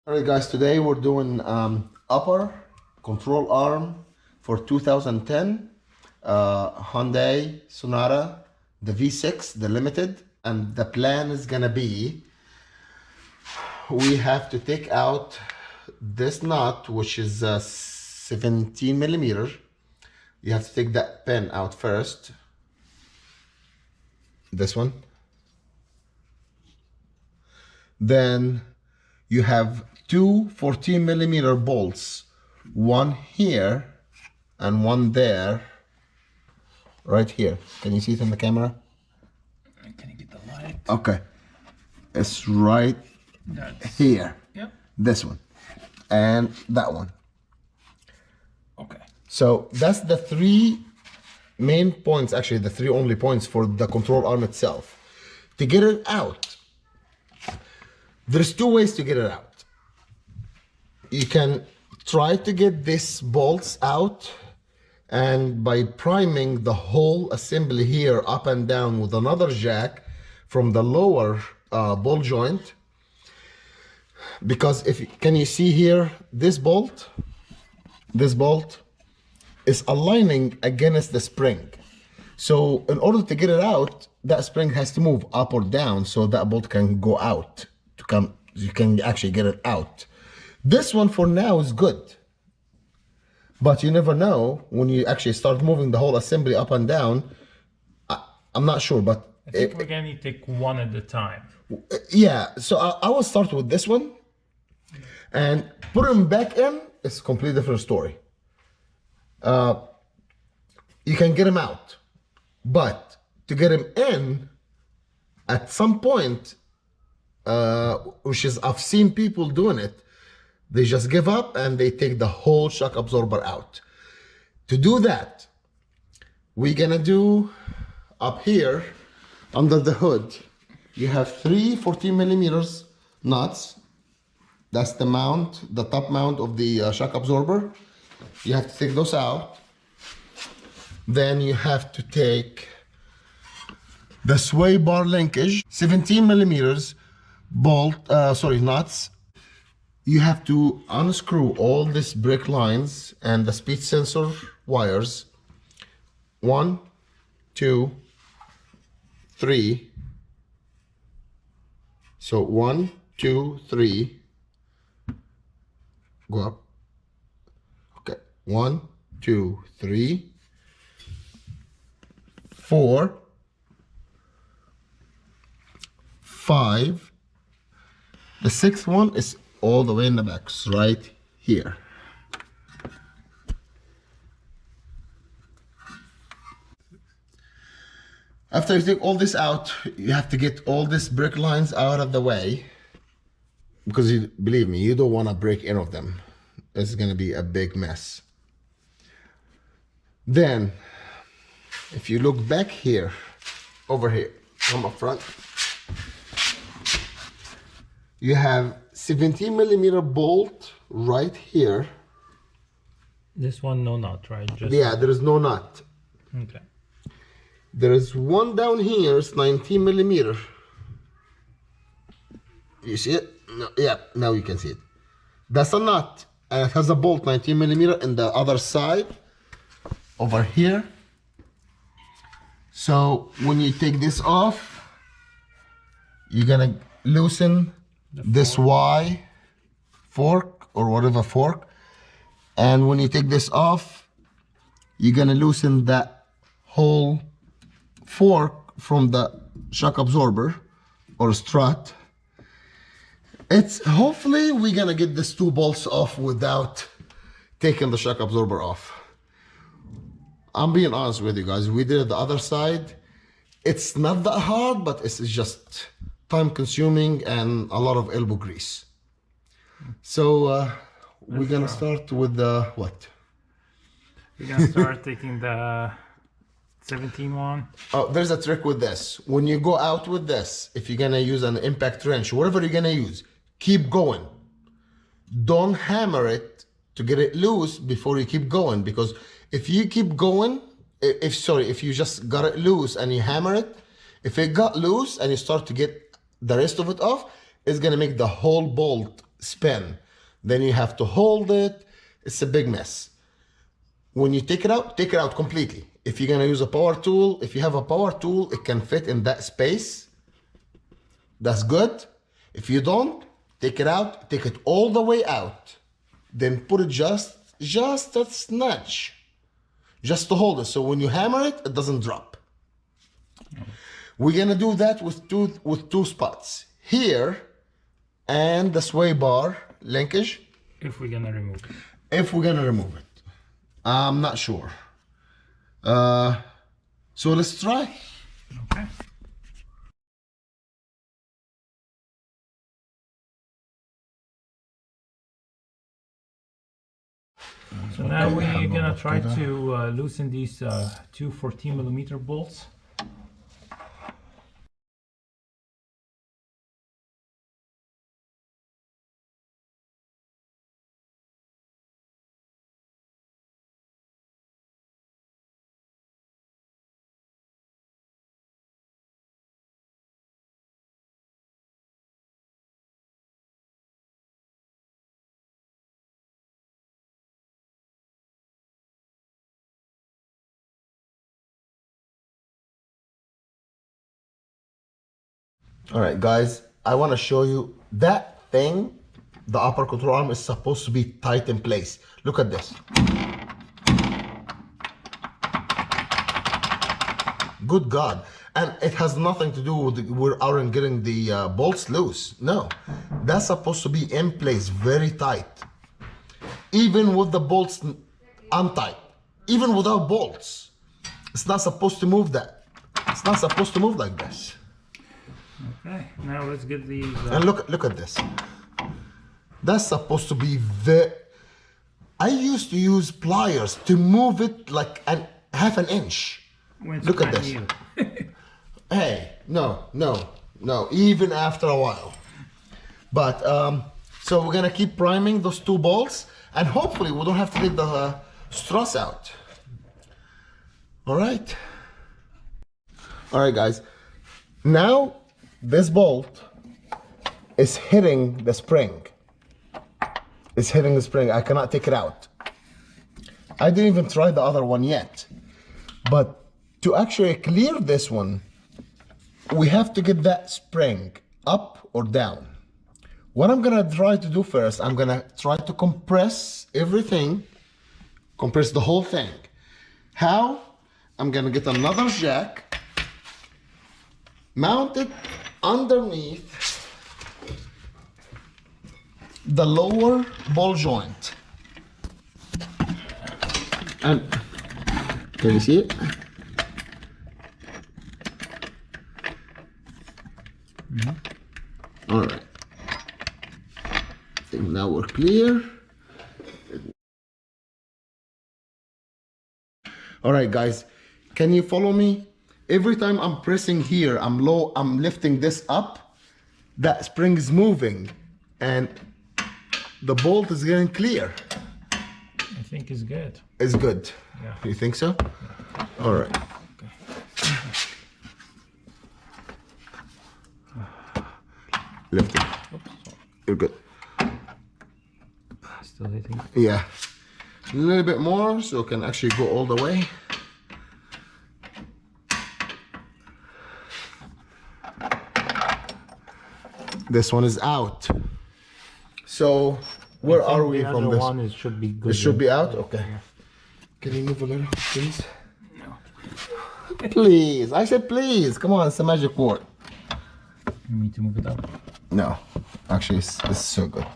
Alright guys, today we're doing upper control arm for 2010 Hyundai Sonata, the V6, the limited. And the plan is gonna be, we have to take out this nut, which is 17 millimeter. You have to take that pin out first. This one. Then you have two 14 millimeter bolts, one here and one there, right here. Can you see it in the camera? Can you get the light? Okay, it's right here. Yep. This one and that one. Okay. So that's the three main points, actually the three only points for the control arm itself. To get it out, there's two ways to get it out. You can try to get these bolts out, and by priming the whole assembly here up and down with another jack from the lower ball joint. Because can you see here, this bolt is aligning against the spring. So in order to get it out, that spring has to move up or down so that bolt can go out, you can actually get it out. This one for now is good, but you never know when you actually start moving the whole assembly up and down. I'm not sure, but I think we're gonna take one at a time. Yeah, so I will start with this one, and put them back in. It's a completely different story. You can get them out, but to get them in, at some point, which is I've seen people doing it, they just give up and they take the whole shock absorber out. To do that, we're gonna do up here under the hood, you have three 14 millimeters nuts. That's the mount, the top mount of the shock absorber. You have to take those out. Then you have to take the sway bar linkage, 17 millimeters nuts. You have to unscrew all these brake lines and the speed sensor wires. 1, 2, 3. So 1, 2, 3. Go up. Okay. 1, 2, 3, 4, 5. The sixth one is all the way in the back, right here. After you take all this out, you have to get all these brake lines out of the way, because believe me, you don't want to break any of them. It's going to be a big mess. Then, if you look back here, over here, come up front, you have 17 millimeter bolt right here. This one, no nut, right? Yeah, there is no nut. Okay. There is one down here, it's 19 millimeter. You see it? No, yeah, now you can see it. That's a nut, and it has a bolt 19 millimeter in the other side, over here. So when you take this off, you're gonna loosen this Y fork or whatever fork, and when you take this off, you're gonna loosen that whole fork from the shock absorber or strut. It's hopefully we're gonna get these two bolts off without taking the shock absorber off. I'm being honest with you guys, we did it the other side. It's not that hard, but it's just time consuming and a lot of elbow grease. So we're gonna start with the what? We're gonna start taking the 17 one. Oh, there's a trick with this. When you go out with this, if you're gonna use an impact wrench, whatever you're gonna use, keep going. Don't hammer it to get it loose before you keep going, because if you keep going, if you just got it loose and you hammer it, if it got loose and you start to get the rest of it off, it's gonna make the whole bolt spin. Then you have to hold it. It's a big mess. When you take it out completely. If you're gonna use a power tool, if you have a power tool, it can fit in that space. That's good. If you don't, take it out, take it all the way out. Then put it just a snatch. Just to hold it. So when you hammer it, it doesn't drop. We're gonna do that with two spots. Here and the sway bar linkage. If we're gonna remove it. If we're gonna remove it. I'm not sure. So let's try. Okay. So now we're gonna try to loosen these two 14mm bolts. All right, guys, I want to show you that thing. The upper control arm is supposed to be tight in place. Look at this. Good God. And it has nothing to do with our getting the bolts loose. No, that's supposed to be in place, very tight. Even with the bolts untight, even without bolts, it's not supposed to move that. It's not supposed to move like this. Okay, now let's get these. And look at this. That's supposed to be I used to use pliers to move it like half an inch. Look at this. Hey, no. Even after a while. But so we're gonna keep priming those two bolts, and hopefully we don't have to take the struts out. All right, guys. Now this bolt is hitting the spring. It's hitting the spring. I cannot take it out. I didn't even try the other one yet. But to actually clear this one, we have to get that spring up or down. What I'm gonna try to do first, I'm gonna try to compress everything, compress the whole thing. How? I'm gonna get another jack, mount it underneath the lower ball joint. And can you see it? All right. I think now we're clear. All right, guys, can you follow me? Every time I'm pressing here, I'm lifting this up, that spring is moving and the bolt is getting clear. I think it's good. It's good. Yeah. You think so? Yeah. All right. Okay. Lift it. Oops. You're good. Still hitting. Yeah. A little bit more so it can actually go all the way. This one is out. So where are we from this? One, it should be good. It should be out? Okay. Yeah. Can you move a little, please? No. Please. I said please. Come on, it's a magic word. You need to move it up? No. Actually, it's so good.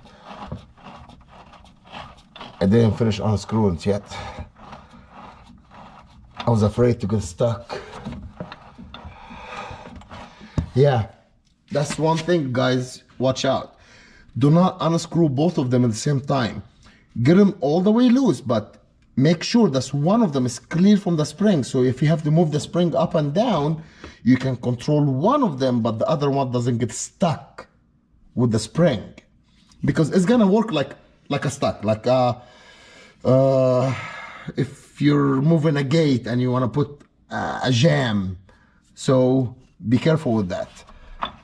I didn't finish unscrewing it yet. I was afraid to get stuck. Yeah. That's one thing, guys. Watch out. Do not unscrew both of them at the same time. Get them all the way loose, but make sure that one of them is clear from the spring. So if you have to move the spring up and down, you can control one of them, but the other one doesn't get stuck with the spring. Because it's gonna work like a stuck, like if you're moving a gate and you wanna put a jam. So be careful with that.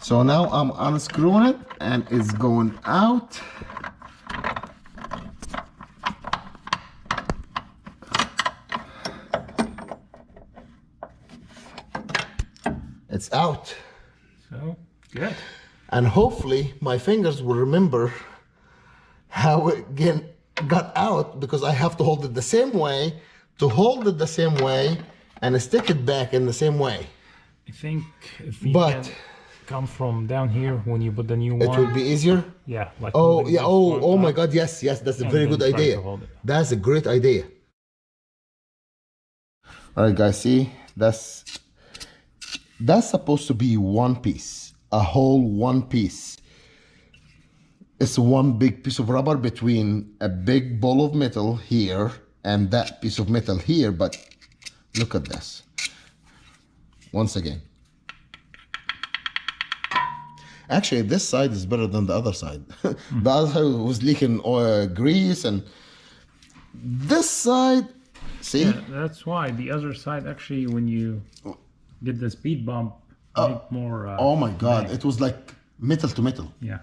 So now I'm unscrewing it and it's going out. It's out. So, good. And hopefully my fingers will remember how it got out, because I have to hold it the same way, to hold it the same way, and stick it back in the same way. I think if we But can come from down here when you put the new it one. will be easier. Yeah, like Oh moving yeah. this Oh, one oh my up God. Yes, yes. That's a and very then good try idea. to hold it. That's a great idea. All right, guys. See, that's supposed to be one piece, a whole one piece. It's one big piece of rubber between a big ball of metal here and that piece of metal here. But look at this. Once again. Actually, this side is better than the other side. The other side was leaking oil, grease, and this side, see? Yeah, that's why the other side actually, when you did the speed bump, made more. Oh my God, bang. it was like metal to metal. Yeah.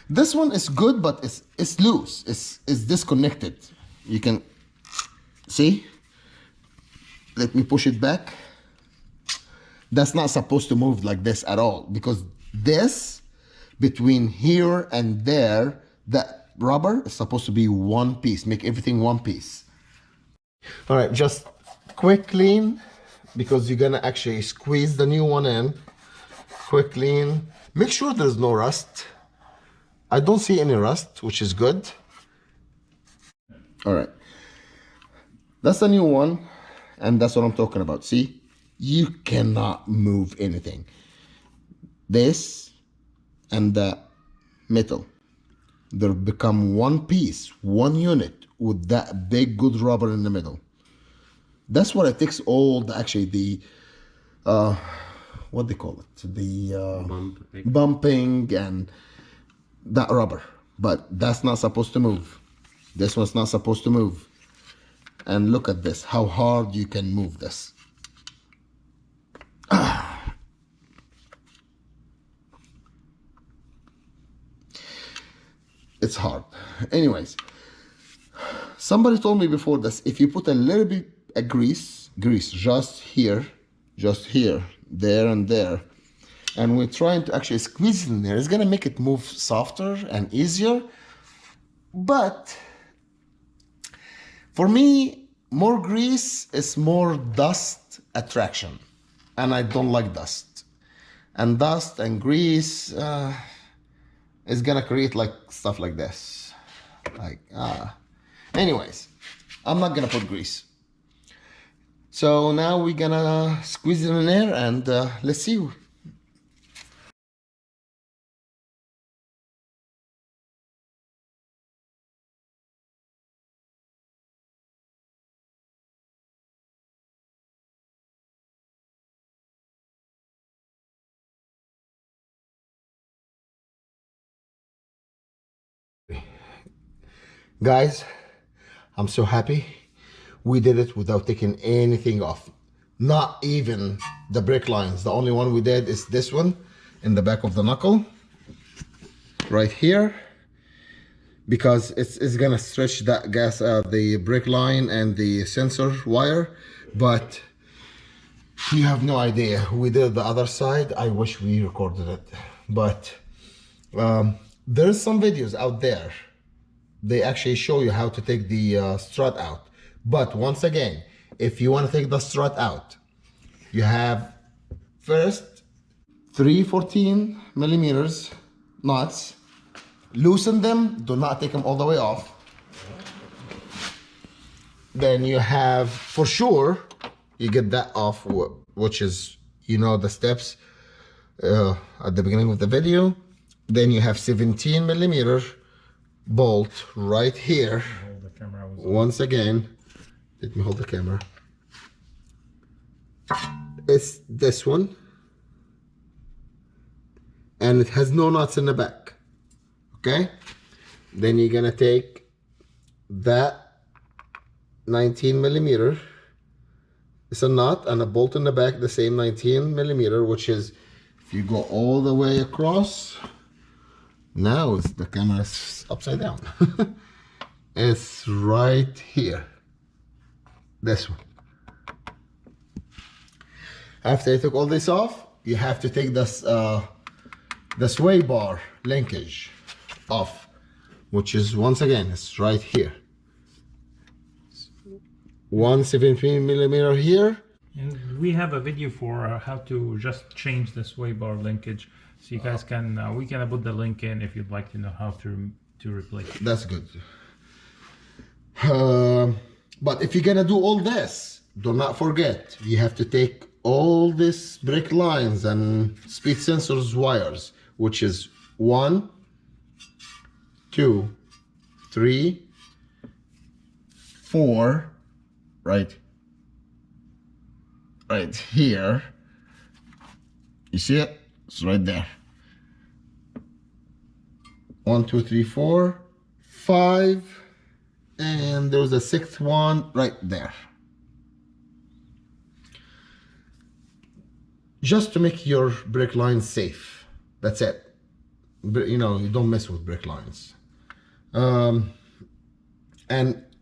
This one is good, but it's loose. It's disconnected. You can see. Let me push it back. That's not supposed to move like this at all, because this between here and there, that rubber is supposed to be one piece. Make everything one piece. All right, just quick clean, because you're gonna actually squeeze the new one in. Quick clean. Make sure there's no rust. I don't see any rust, which is good. All right. That's the new one, and that's what I'm talking about. See? You cannot move anything. This and the metal, they'll become one piece, one unit with that big good rubber in the middle. That's what it takes all the, actually the, what they call it? The bumping and that rubber. But that's not supposed to move. This one's not supposed to move. And look at this, how hard you can move this. It's hard. Anyways, somebody told me before this, if you put a little bit of grease just here, there and there, and we're trying to actually squeeze it in there, it's gonna make it move softer and easier. But for me, more grease is more dust attraction, and I don't like dust. And dust and grease is gonna create like stuff like this. Like, anyways, I'm not gonna put grease. So now we're gonna squeeze it in there and let's see. Guys, I'm so happy we did it without taking anything off. Not even the brake lines. The only one we did is this one in the back of the knuckle, right here, because it's gonna stretch that the brake line and the sensor wire. But you have no idea. We did the other side. I wish we recorded it, but there's some videos out there. They actually show you how to take the strut out. But once again, if you want to take the strut out, you have first 3 14 millimeters nuts. Loosen them, do not take them all the way off. Then you have, for sure, you get that off, which is, you know, the steps at the beginning of the video. Then you have 17 millimeter bolt right here. Hold the camera. Once again, let me hold the camera. It's this one, and it has no nuts in the back. Okay, then you're gonna take that 19 millimeter. It's a nut and a bolt in the back, the same 19 millimeter, which is If you go all the way across, now it's the camera's upside down. It's right here. This one. After you took all this off, you have to take this the sway bar linkage off, which is, once again, it's right here. 117mm here. And we have a video for how to just change the sway bar linkage, so you guys can we can put the link in if you'd like to know how to replace it. That's good. But if you're gonna do all this, do not forget you have to take all these brake lines and speed sensors wires, which is 1, 2, 3, 4, right here. You see it? It's right there. 1, 2, 3, 4, 5, and there's a 6th one right there. Just to make your brake lines safe. That's it. You know, you don't mess with brake lines. And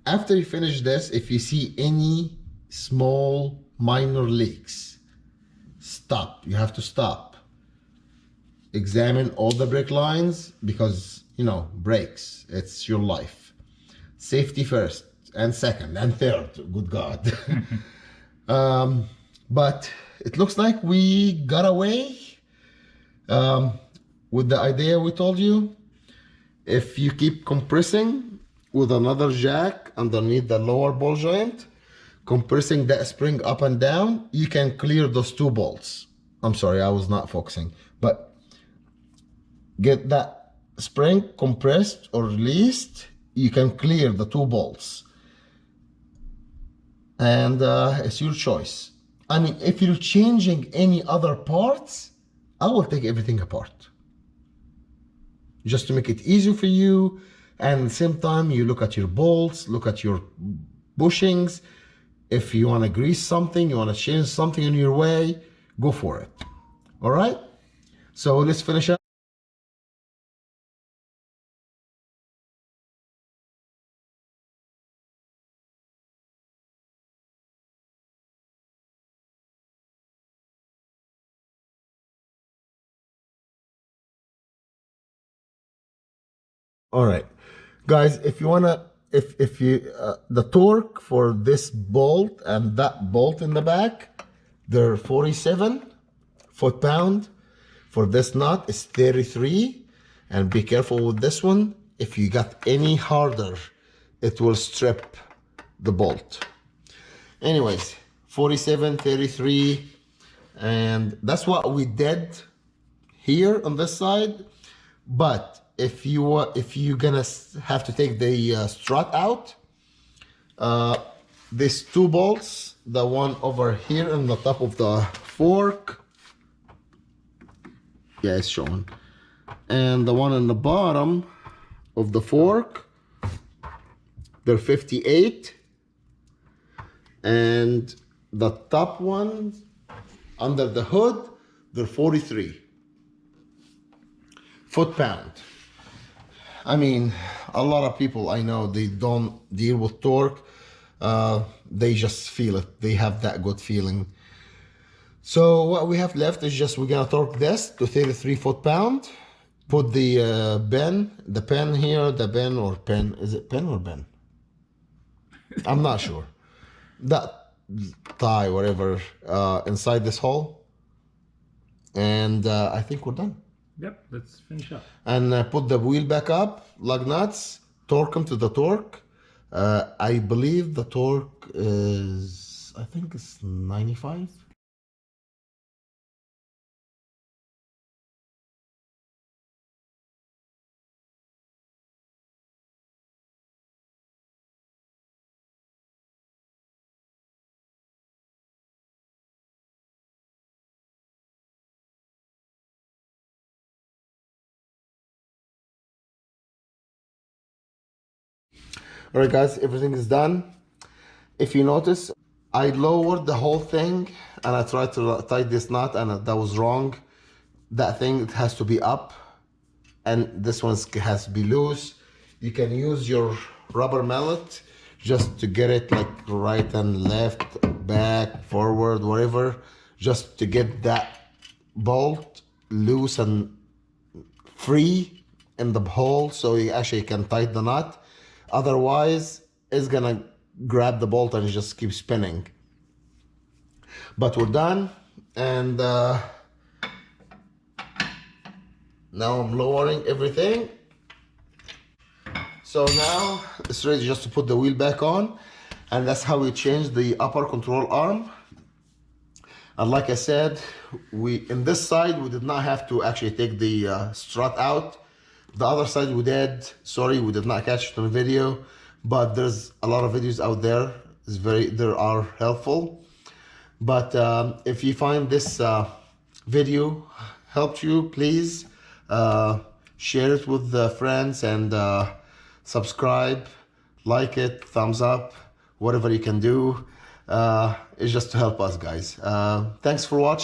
after you finish this, if you see any small minor leaks, stop. You have to stop. Examine all the brake lines, because, you know, brakes, it's your life. Safety first, and second, and third, good God. But it looks like we got away with the idea we told you. If you keep compressing with another jack underneath the lower ball joint, compressing that spring up and down, you can clear those 2 bolts. I'm sorry, I was not focusing, but get that spring compressed or released, you can clear the 2 bolts. And it's your choice. I mean, if you're changing any other parts, I will take everything apart, just to make it easier for you. And at the same time, you look at your bolts, look at your bushings. If you want to grease something, you want to change something in your way, go for it. All right? So let's finish up. All right, guys, if you wanna, if you the torque for this bolt and that bolt in the back, they're 47 foot-pound. For this nut, it's 33. And be careful with this one. If you got any harder, it will strip the bolt. Anyways, 47, 33, and that's what we did here on this side. But if you're gonna have to take the strut out, these 2 bolts, the one over here on the top of the fork, yeah, it's showing, and the one on the bottom of the fork, they're 58, and the top ones under the hood, they're 43 foot-pound. I mean, a lot of people I know, they don't deal with torque. They just feel it. They have that good feeling. So what we have left is just, we're gonna torque this to 33 foot-pound. Put the pen here, is it pen or pen? I'm not sure. That tie, whatever, inside this hole. And I think we're done. Yep, let's finish up. And put the wheel back up, lug nuts, torque them to the torque. I believe the torque is, I think it's 95. All right, guys, everything is done. If you notice, I lowered the whole thing and I tried to tie this knot, and that was wrong. that thing, it has to be up, and this one has to be loose. You can use your rubber mallet just to get it like right and left, back, forward, whatever, just to get that bolt loose and free in the hole so you actually can tighten the knot. Otherwise, it's gonna grab the bolt and just keep spinning. But we're done, and now I'm lowering everything. So now it's ready just to put the wheel back on, and that's how we change the upper control arm. And like I said, in this side we did not have to actually take the strut out. The other side we did. Sorry, we did not catch it on video, but there's a lot of videos out there. They are helpful. But if you find this video helped you, please share it with friends and subscribe, like it, thumbs up, whatever you can do. It's just to help us, guys. Thanks for watching.